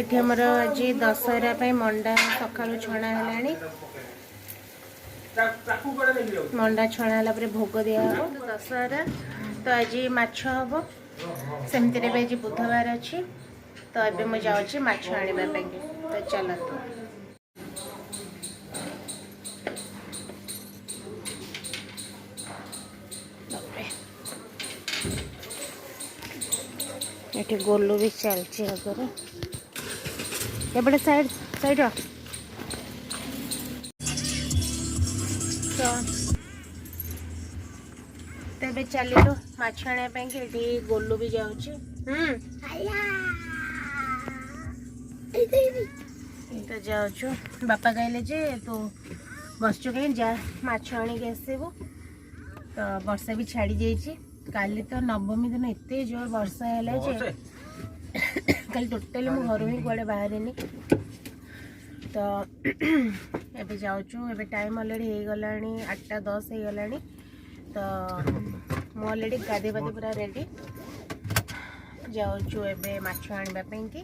एठी हमर आज दशहरा पे मंडा सकाळु छणा हलाणी मंडा छणा हला परे भोग दिया हो दशहरा तो आज माछ हबो सेमती रे आज बुधवार अछि तो एबे म जाउची माछ आनिबा पे तो चलतो एठी गोलू भी चलची अगर एबडे साइड साइड तेबे चलिलो माछ आने पे एठी गोलू भी जाउची तो जाउछु बापा कहले जे तो बसचु कहीं जा माछ आनी के आसेबो तो वर्षा भी छाड़ी जाइए काली तो नवमी दिन एत जोर वर्षा है जे कल टोटाली मु घर ही कड़े बाहर तो एबे जाऊँ एबे टाइम अलरेडी हो गला 8:10 हो गला तो मु अलरेडी गाधे बाधे पूरा रेडी जाऊँ एबे माछ आने की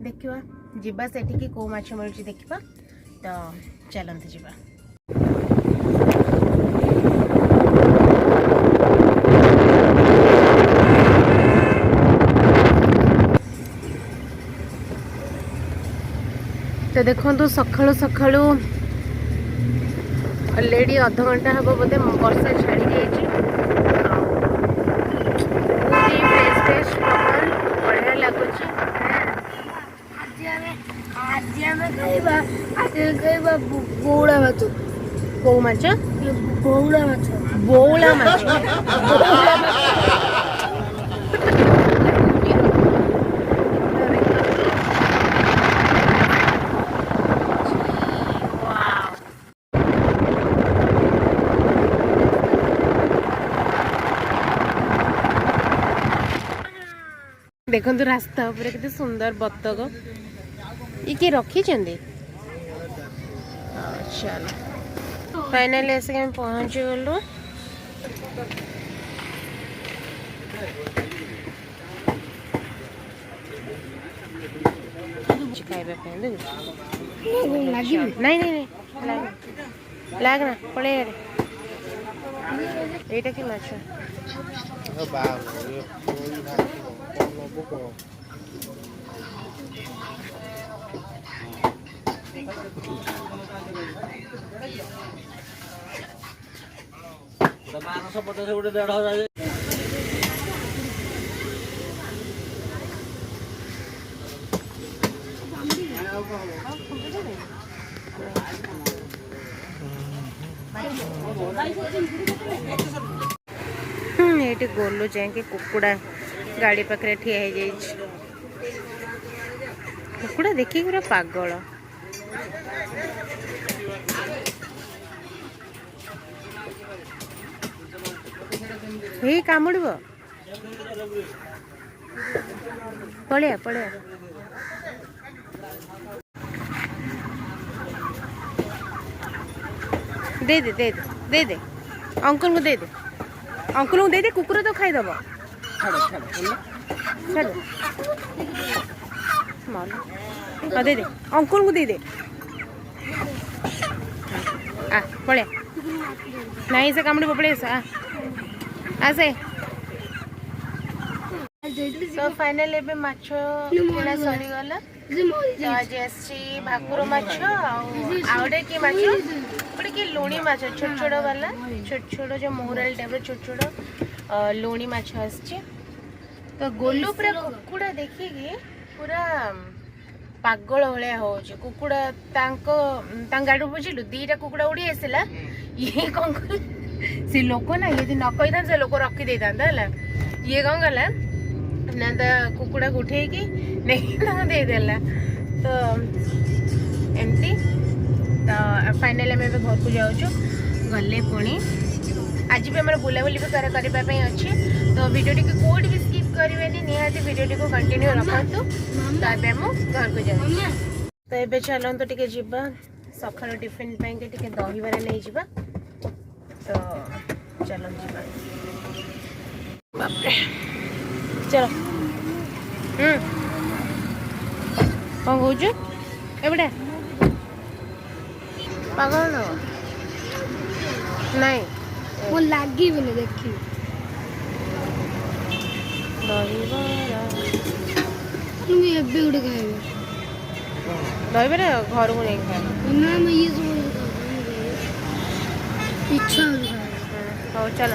देखा जीवा सेठी कौ माछ मिलूँ देखा तो चलते जीवा तो देखो सकाळु सकाळु ऑलरेडी आधा घंटा हम बोधे वर्षा छाड़ी जाइए फ्रेश फ्रेश पवन बढ़िया लगुच बौड़ा माछ कौ माछ बौड़ा माछ बौड़ा माछ देखो तो रास्ता ऊपर कितने सुंदर बतक ये किए रखी चलो फाइनली आसिक हम पहुँच गलु खाइबा नहीं नहीं लागना पड़े एटा कि माछ ये गोलू जाए कुकुड़ा गाड़ी पाखे ठिया कुकुड़ा देखिए पूरा पागल हे कामुड़ पलिया पलिया दे दे दे दे दे दे अंकल को दे दे अंकल को दे दे कुकुर तो खाईदब छाड़ दे दे अंकल को दे दे आ पड़े नहीं से कामुड़ी पड़े आसे तो फाइनल एबे माछ किना सरी गला तो आज एसची भाकुर माछ आउडे की माछ गोटे कि लुणी माछ छोट छोट वाला छोट छोट जो मोहराल टाइप छोट छोट लुणी माछ आसची तो गोलू पूरा कुकुड़ा देखिकी पूरा पागल भाया हो कुकुड़ा गाड़ी बुझिलु दीटा कुकुड़ा उड़ी आसला ये कौन से लोक ना ये न कही था से लोक रखी दे था ये कौन गला ना तो कुकुड़ा उठे नहीं देदेला तो एमती तो फाइनल आम घर को जाऊँ गले पुणी आज भी आम बुलाबुली भी करने अच्छे तो वीडियो टी कौट भी स्किप करेंगे निहाती वीडियो टी को कंटिन्यू रखु तो आम घर को जाऊँ तो ये चलते टे जा सका टिफिन टे दहीबरा नहीं जा तो चलो जा चलो କ'ଣ କହୁଛୁ ଏପଟେ ପାଗଳ ନାଇଁ ମୁଁ ଲାଗିବିନି ଦେଖିବି ଦହିବରା ମୁଁ ଏବେ ଗୋଟେ ଖାଇବି ଦହିବରା ଘରକୁ ନେଇକି ଖାଇବା ନା ମୁଁ ଇଏ ସବୁ ଇଚ୍ଛା ହଉଛି ହଉ ଚାଲ